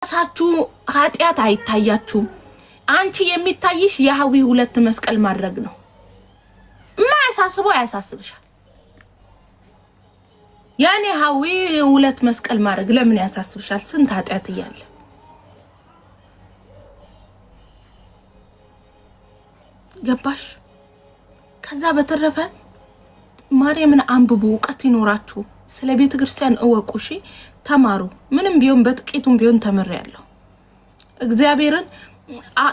ሳቹ ኃጢያት አይታያችሁም አንቺ የሚታይሽ የሐዊ ሁለት መስቀል ማድረግ ነው ማያሳስበው ያሳስብሻል ያኔ ሐዊ ሁለት መስቀል ማድረግ ለምን ያሳስብሻል ስንት ኃጢያት ይያለ ገባሽ ከዛ በተረፈ ማርያምን አንብቡ ወቀት ይኖራችሁ ስለ ቤተ ክርስቲያን እወቁሺ ተማሩ ምንም ቢሆን በጥቂቱም ቢሆን ተመሪያለሁ እግዚአብሔርን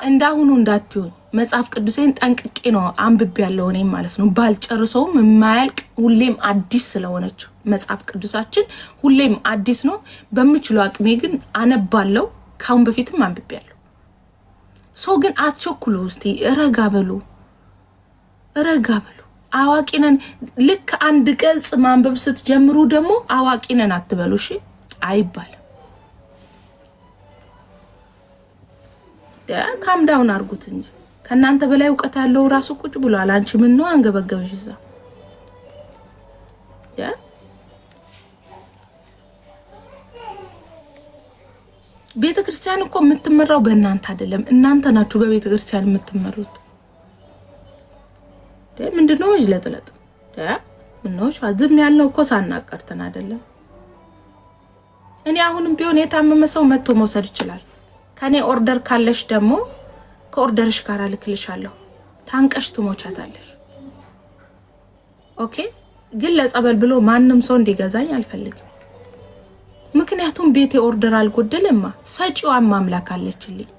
እንዳሁኑ እንዳትዩኝ መጽሐፍ ቅዱሴን ጠንቅቄ ነው አንብቤያለሁ እኔ ማለት ነው ባልጨርሰውም የማያልቅ ሁሌም አዲስ ስለሆነች መጽሐፍ ቅዱሳችን ሁሌም አዲስ ነው በሚችለው አቅሜ ግን አነባለሁ ካሁን በፊትም አንብቤያለሁ ሶ ግን አትቸኩሉ እስቲ ረጋበሉ አዋቂነን ልክ አንድ ገጽ ማንበብ ስትጀምሩ ደግሞ አዋቂነን አትበሉ እሺ አይባል ካም ዳውን አርጉት እንጂ ከናንተ በላይ ዕውቀት ያለው ራሱ ቁጭ ብሏል አንቺ ምን ነው አንገበገብሽ እዛ ቤተ ክርስቲያን እኮ የምትመራው በእናንተ አይደለም እናንተ ናችሁ በቤተ ክርስቲያን የምትመሩት ምንድነው ይለጥለጥ ምነው ሻዝም ያለው እኮ ሳናቀርተን አይደለም እኔ አሁንም ቢሆን የታመመ ሰው መጥቶ መውሰድ ይችላል ከኔ ኦርደር ካለሽ ደግሞ ከኦርደርሽ ጋር ልክልሻለሁ ታንቀሽ ትሞቻታለሽ ኦኬ ግን ለጸበል ብሎ ማንንም ሰው እንዲገዛኝ አልፈልግም ምክንያቱም ቤቴ ኦርደር አልጎደለማ ሰጪው አምላክ አለችልኝ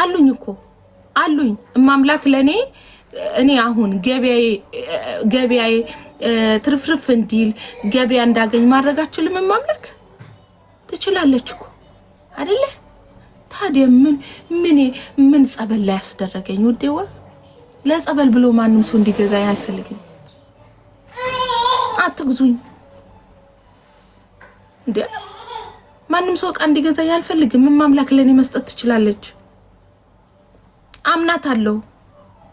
አሉኝ እኮ አሉኝ ማምላክ ለኔ እኔ አሁን ገበያዬ ትርፍርፍ እንዲል ገበያ እንዳገኝ ማድረጋችሁልም ማምላክ ትችላለች እኮ አይደለ ታዲያ ምን ጸበል ላይ ያስደረገኝ ወዴዋ ለጸበል ብሎ ማንንም ሰው እንዲገዛኝ አልፈልግም አትግዙኝ እንዴ ማንንም ሰው ቃ እንዲገዛኝ አልፈልግም ማምላክ ለኔ መስጠት ትችላለች አምናታለሁ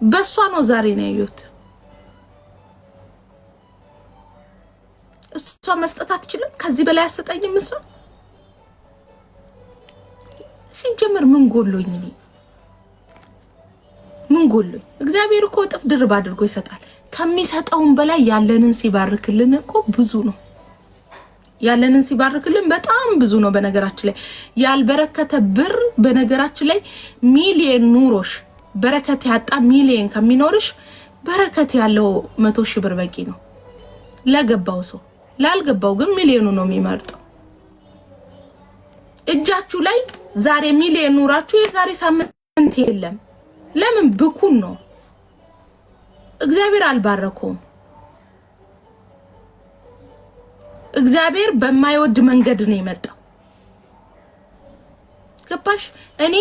በሷ ነው ዛሬ ነው ያዩት እሷ መስጠት አትችልም ከዚህ በላይ አሰጣኝም እሷ ሲጀምር ምን ጎሎኝ እግዚአብሔር እኮ ጥፍ ድርብ አድርጎ ይሰጣል ከሚሰጠውን በላይ ያለንን ሲባርክልን እኮ ብዙ ነው ያለንን ሲባርክልን በጣም ብዙ ነው በነገራችን ላይ ያልበረከተ ብር በነገራችን ላይ ሚሊዮን ኑሮሽ በረከት ያጣ ሚሊዮን ከሚኖርሽ በረከት ያለው 100,000 ብር በቂ ነው ለገባው ሰው ላልገባው ግን ሚሊዮኑ ነው የሚመርጠው እጃችሁ ላይ ዛሬ ሚሊዮን ኑራችሁ የዛሬ ሳምንት የለም ለምን ብኩን ነው እግዚአብሔር አልባረከውም እግዚአብሔር በማይወድ መንገድ ነው የመጣው ገባሽ እኔ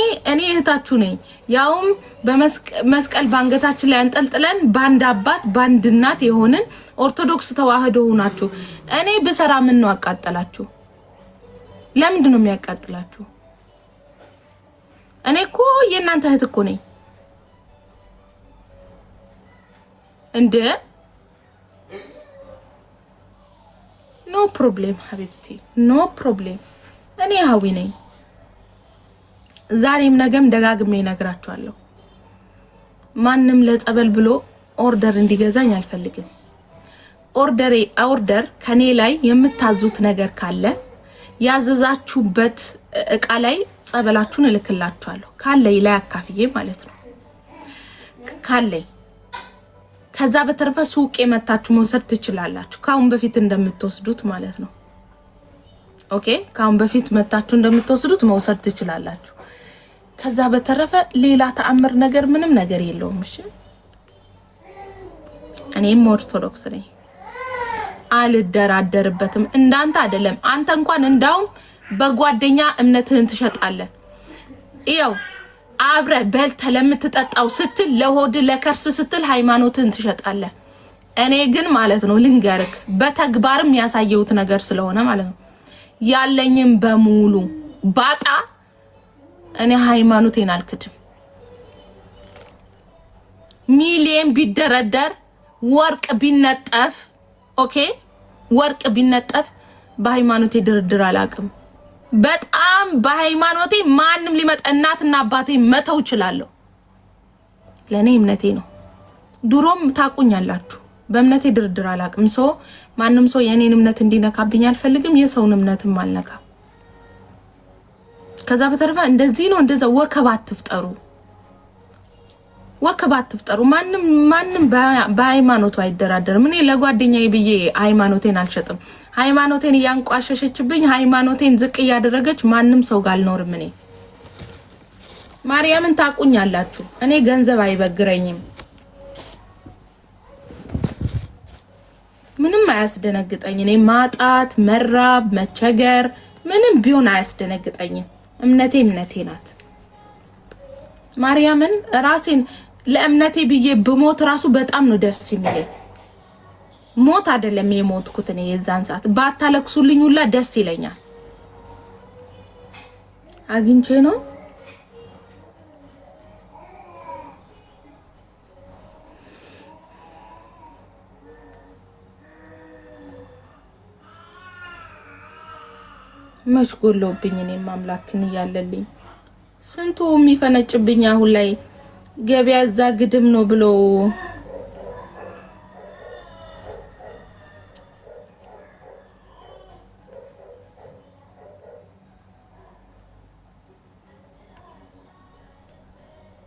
እህታችሁ ነኝ ያውም በመስቀል ባንገታችን ላይ አንጠልጥለን ባንድ አባት ባንድ እናት የሆነን ኦርቶዶክስ ተዋህዶ ሆናችሁ እኔ በሰራ ምን ነው አቃጠላችሁ ለምንድን ነው የሚያቃጥላችሁ እኔ እኮ የእናንተ እህት እኮ ነኝ እንደ ኖ ፕሮብሌም ሀቢብቲ ኖ ፕሮብሌም እኔ ሐዊ ነኝ ዛሬም ነገም ደጋግሜ ነግራችኋለሁ ማንንም ለጸበል ብሎ ኦርደር እንዲገዛኝ አልፈልግም ኦርደር ከኔ ላይ የምታዙት ነገር ካለ ያዘዛችሁበት እቃ ላይ ጸበላችሁን እልክላችኋለሁ ካለይ ላይ አካፍዬ ማለት ነው ካለይ ከዛ በተረፈ ሱቅ የመታችሁ መውሰድ ትችላላችሁ ካሁን በፊት እንደምትወስዱት ማለት ነው ኦኬ ካሁን በፊት መታችሁ እንደምትወስዱት መውሰድ ትችላላችሁ ከዛ በተረፈ ሌላ ተአምር ነገር ምንም ነገር የለውም እሺ እኔም ኦርቶዶክስ ነኝ አልደራደርበትም እንዳንተ አይደለም አንተ እንኳን እንዳው በጓደኛ እምነትህን ትሸጣለህ ይው አብረ በልተ ለምትጠጣው ስትል ለሆድ ለከርስ ስትል ሃይማኖትህን ትሸጣለህ እኔ ግን ማለት ነው ልንገርክ በተግባርም ያሳየውት ነገር ስለሆነ ማለት ነው ያለኝም በሙሉ ባጣ እኔ ሃይማኖቴን አልክድም ሚሊየን ቢደረደር ወርቅ ቢነጠፍ ኦኬ ወርቅ ቢነጠፍ በሃይማኖቴ ድርድር አላቅም በጣም በሃይማኖቴ ማንም ሊመጣ እናትና አባቴ መተው ይችላልው ለኔ እምነቴ ነው ድሮም ታቁኛላችሁ በእምነቴ ድርድር አላቅም ሰው ማንንም ሰው የኔን እምነት እንዲነካብኝ አልፈልግም የሰውን እምነትም አልነካ ከዛ በተረፈ እንደዚህ ነው እንደዛ ወከባት ትፍጠሩ ማንንም በሃይማኖቱ አይደራደርም እኔ ለጓደኛዬ ብዬ ሃይማኖቴን አልሸጥም ሃይማኖቴን ያንቋሸሸችብኝ ሃይማኖቴን ዝቅ ያደረገች ማንንም ሰው ጋር አልኖርም እኔ ማርያምን ታቁኛላችሁ እኔ ገንዘብ አይበግረኝም ምንም አያስደነግጠኝ እኔ ማጣት መራብ መቸገር ምንም ቢሆን አያስደነግጠኝም እምነቴ ናት ማርያምን ራሴን ለእምነቴ ብዬ በሞት ራሱ በጣም ነው ደስ የሚለኝ ሞት አይደለም የሞትኩት እኔ የዛን ሰዓት ባታለቅሱልኝ ሁላ ደስ ይለኛል አግኝቼ ነው መሽጎሎብኝ እኔም አምላክን ያለልኝ ስንቱ የሚፈነጭብኝ አሁን ላይ ገበያ እዛ ግድም ነው ብሎ